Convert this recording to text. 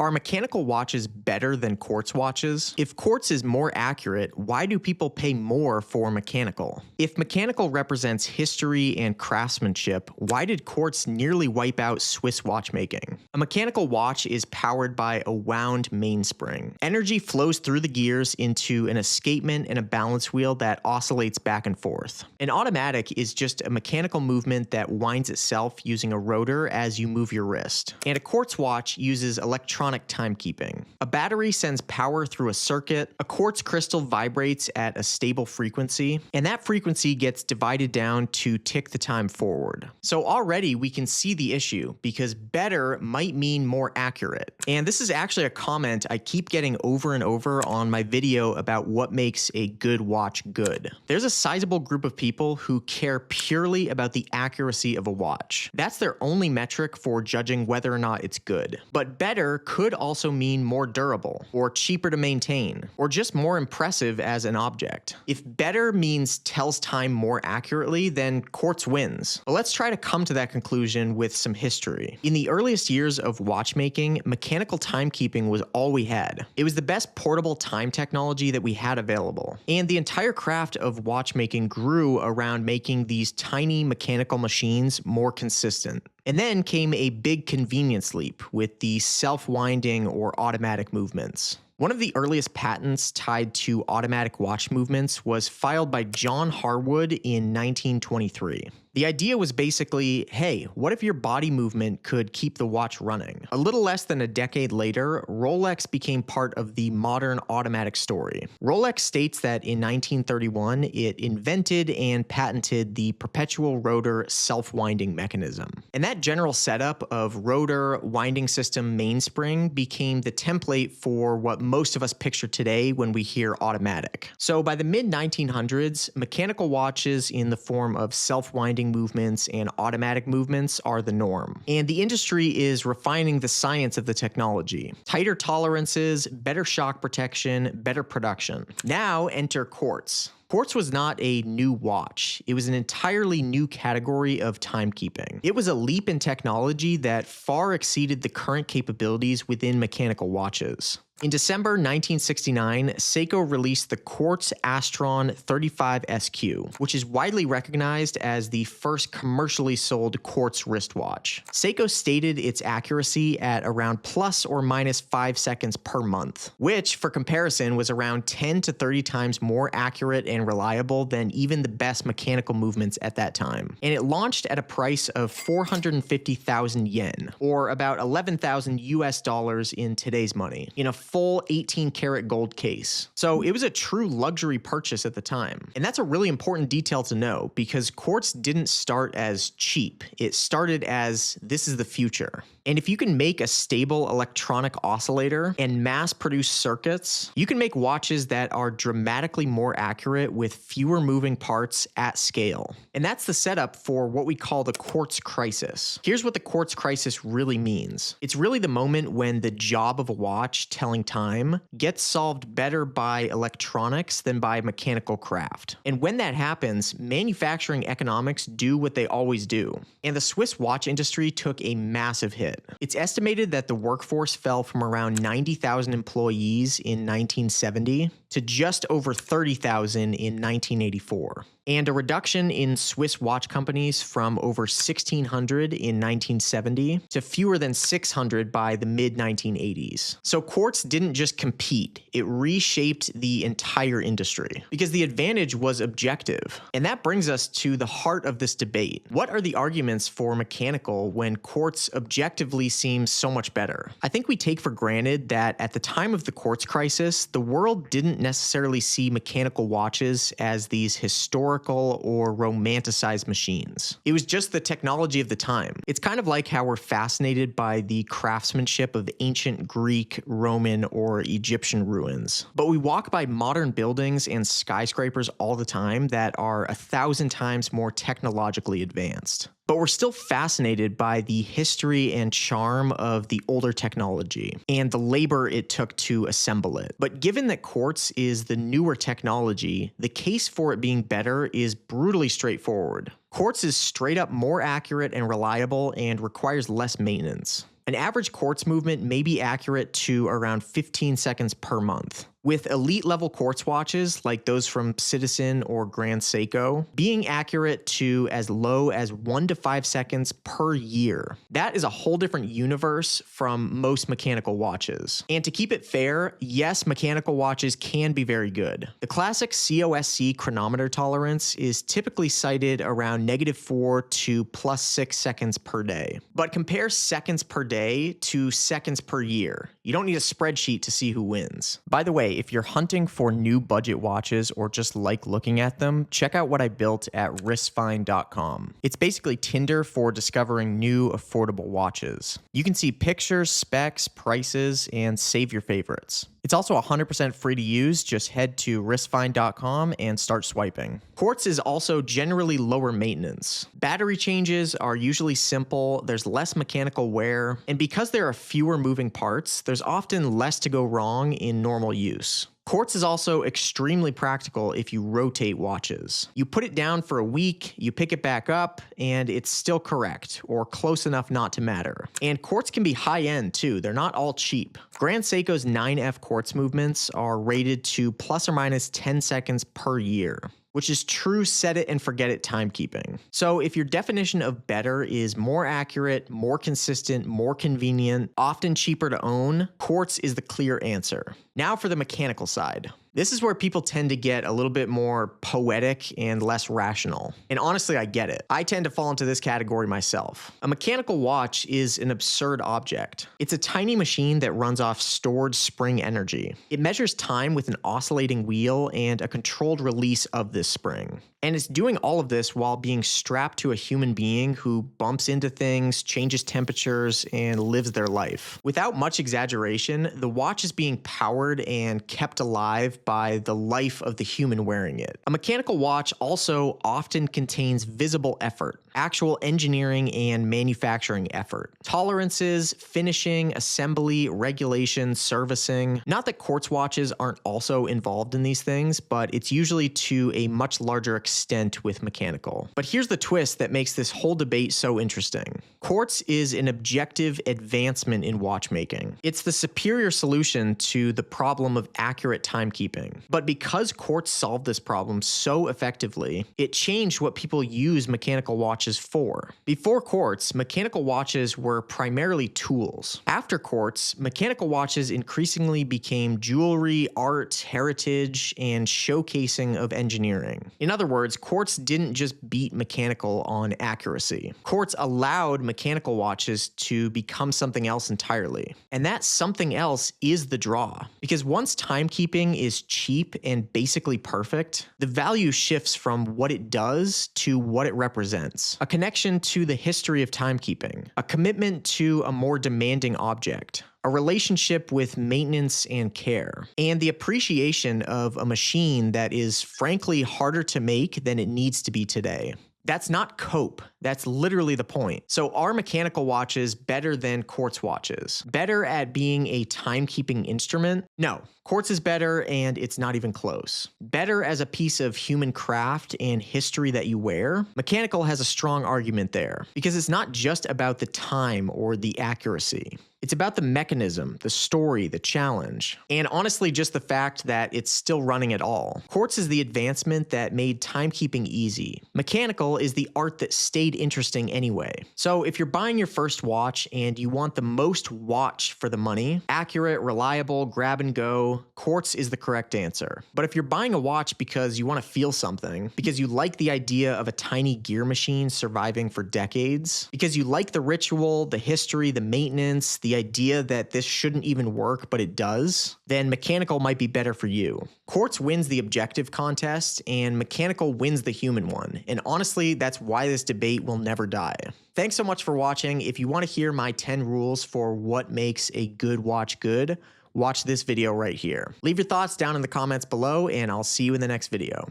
Are mechanical watches better than quartz watches? If quartz is more accurate, why do people pay more for mechanical? If mechanical represents history and craftsmanship, why did quartz nearly wipe out Swiss watchmaking? A mechanical watch is powered by a wound mainspring. Energy flows through the gears into an escapement and a balance wheel that oscillates back and forth. An automatic is just a mechanical movement that winds itself using a rotor as you move your wrist. And a quartz watch uses electronic timekeeping. A battery sends power through a circuit, a quartz crystal vibrates at a stable frequency, and that frequency gets divided down to tick the time forward. So already we can see the issue, because better might mean more accurate. And this is actually a comment I keep getting over and over on my video about what makes a good watch good. There's a sizable group of people who care purely about the accuracy of a watch. That's their only metric for judging whether or not it's good. But better could also mean more durable, or cheaper to maintain, or just more impressive as an object. If better means tells time more accurately, then quartz wins. But let's try to come to that conclusion with some history. In the earliest years of watchmaking, mechanical timekeeping was all we had. It was the best portable time technology that we had available. And the entire craft of watchmaking grew around making these tiny mechanical machines more consistent. And then came a big convenience leap with the self-winding or automatic movements. One of the earliest patents tied to automatic watch movements was filed by John Harwood in 1923. The idea was basically, hey, what if your body movement could keep the watch running? A little less than a decade later, Rolex became part of the modern automatic story. Rolex states that in 1931, it invented and patented the perpetual rotor self-winding mechanism. And that general setup of rotor winding system mainspring became the template for what most of us picture today when we hear automatic. So by the mid-1900s, mechanical watches in the form of self-winding movements and automatic movements are the norm. And the industry is refining the science of the technology. Tighter tolerances, better shock protection, better production. Now enter quartz. Quartz was not a new watch. It was an entirely new category of timekeeping. It was a leap in technology that far exceeded the current capabilities within mechanical watches. In December 1969, Seiko released the Quartz Astron 35 SQ, which is widely recognized as the first commercially sold quartz wristwatch. Seiko stated its accuracy at around plus or minus 5 seconds per month, which, for comparison, was around 10 to 30 times more accurate and reliable than even the best mechanical movements at that time. And it launched at a price of 450,000 yen, or about 11,000 US dollars in today's money, in a full 18-karat gold case. So it was a true luxury purchase at the time. And that's a really important detail to know, because quartz didn't start as cheap. It started as, this is the future. And if you can make a stable electronic oscillator and mass-produce circuits, you can make watches that are dramatically more accurate with fewer moving parts at scale. And that's the setup for what we call the quartz crisis. Here's what the quartz crisis really means. It's really the moment when the job of a watch, telling time, gets solved better by electronics than by mechanical craft. And when that happens, manufacturing economics do what they always do. And the Swiss watch industry took a massive hit. It's estimated that the workforce fell from around 90,000 employees in 1970 to just over 30,000 in 1984. And a reduction in Swiss watch companies from over 1,600 in 1970 to fewer than 600 by the mid-1980s. So quartz didn't just compete, it reshaped the entire industry, because the advantage was objective. And that brings us to the heart of this debate. What are the arguments for mechanical when quartz objectively seems so much better? I think we take for granted that at the time of the quartz crisis, the world didn't necessarily see mechanical watches as these historical or romanticized machines. It was just the technology of the time. It's kind of like how we're fascinated by the craftsmanship of ancient Greek, Roman, or Egyptian ruins. But we walk by modern buildings and skyscrapers all the time that are 1,000 times more technologically advanced. But we're still fascinated by the history and charm of the older technology and the labor it took to assemble it. But given that quartz is the newer technology, the case for it being better is brutally straightforward. Quartz is straight up more accurate and reliable and requires less maintenance. An average quartz movement may be accurate to around 15 seconds per month. With elite level quartz watches, like those from Citizen or Grand Seiko, being accurate to as low as 1 to 5 seconds per year. That is a whole different universe from most mechanical watches. And to keep it fair, yes, mechanical watches can be very good. The classic COSC chronometer tolerance is typically cited around -4 to +6 seconds per day. But compare seconds per day to seconds per year. You don't need a spreadsheet to see who wins. By the way, if you're hunting for new budget watches or just like looking at them, check out what I built at WristFind.com. It's basically Tinder for discovering new affordable watches. You can see pictures, specs, prices, and save your favorites. It's also 100% free to use. Just head to WristFind.com and start swiping. Quartz is also generally lower maintenance. Battery changes are usually simple, there's less mechanical wear, and because there are fewer moving parts, there's often less to go wrong in normal use. Quartz is also extremely practical if you rotate watches. You put it down for a week, you pick it back up, and it's still correct, or close enough not to matter. And quartz can be high-end too, they're not all cheap. Grand Seiko's 9F quartz movements are rated to ±10 seconds per year, which is true set it and forget it timekeeping. So if your definition of better is more accurate, more consistent, more convenient, often cheaper to own, quartz is the clear answer. Now for the mechanical side. This is where people tend to get a little bit more poetic and less rational. And honestly, I get it. I tend to fall into this category myself. A mechanical watch is an absurd object. It's a tiny machine that runs off stored spring energy. It measures time with an oscillating wheel and a controlled release of this spring. And it's doing all of this while being strapped to a human being who bumps into things, changes temperatures, and lives their life. Without much exaggeration, the watch is being powered and kept alive by the life of the human wearing it. A mechanical watch also often contains visible effort, actual engineering and manufacturing effort. Tolerances, finishing, assembly, regulation, servicing. Not that quartz watches aren't also involved in these things, but it's usually to a much larger extent with mechanical. But here's the twist that makes this whole debate so interesting. Quartz is an objective advancement in watchmaking. It's the superior solution to the problem of accurate timekeeping. But because quartz solved this problem so effectively, it changed what people use mechanical watches for. Before quartz, mechanical watches were primarily tools. After quartz, mechanical watches increasingly became jewelry, art, heritage, and showcasing of engineering. In other words, quartz didn't just beat mechanical on accuracy. Quartz allowed mechanical watches to become something else entirely. And that something else is the draw. Because once timekeeping is cheap and basically perfect, the value shifts from what it does to what it represents. A connection to the history of timekeeping, a commitment to a more demanding object, a relationship with maintenance and care, and the appreciation of a machine that is frankly harder to make than it needs to be today. That's not cope. That's literally the point. So are mechanical watches better than quartz watches? Better at being a timekeeping instrument? No. Quartz is better and it's not even close. Better as a piece of human craft and history that you wear? Mechanical has a strong argument there because it's not just about the time or the accuracy. It's about the mechanism, the story, the challenge, and honestly just the fact that it's still running at all. Quartz is the advancement that made timekeeping easy. Mechanical is the art that stayed interesting anyway. So if you're buying your first watch and you want the most watch for the money, accurate, reliable, grab and go, quartz is the correct answer. But if you're buying a watch because you want to feel something, because you like the idea of a tiny gear machine surviving for decades, because you like the ritual, the history, the maintenance, the idea that this shouldn't even work, but it does, then mechanical might be better for you. Quartz wins the objective contest, and mechanical wins the human one. And honestly, that's why this debate will never die. Thanks so much for watching. If you want to hear my 10 rules for what makes a good watch good, watch this video right here. Leave your thoughts down in the comments below, and I'll see you in the next video.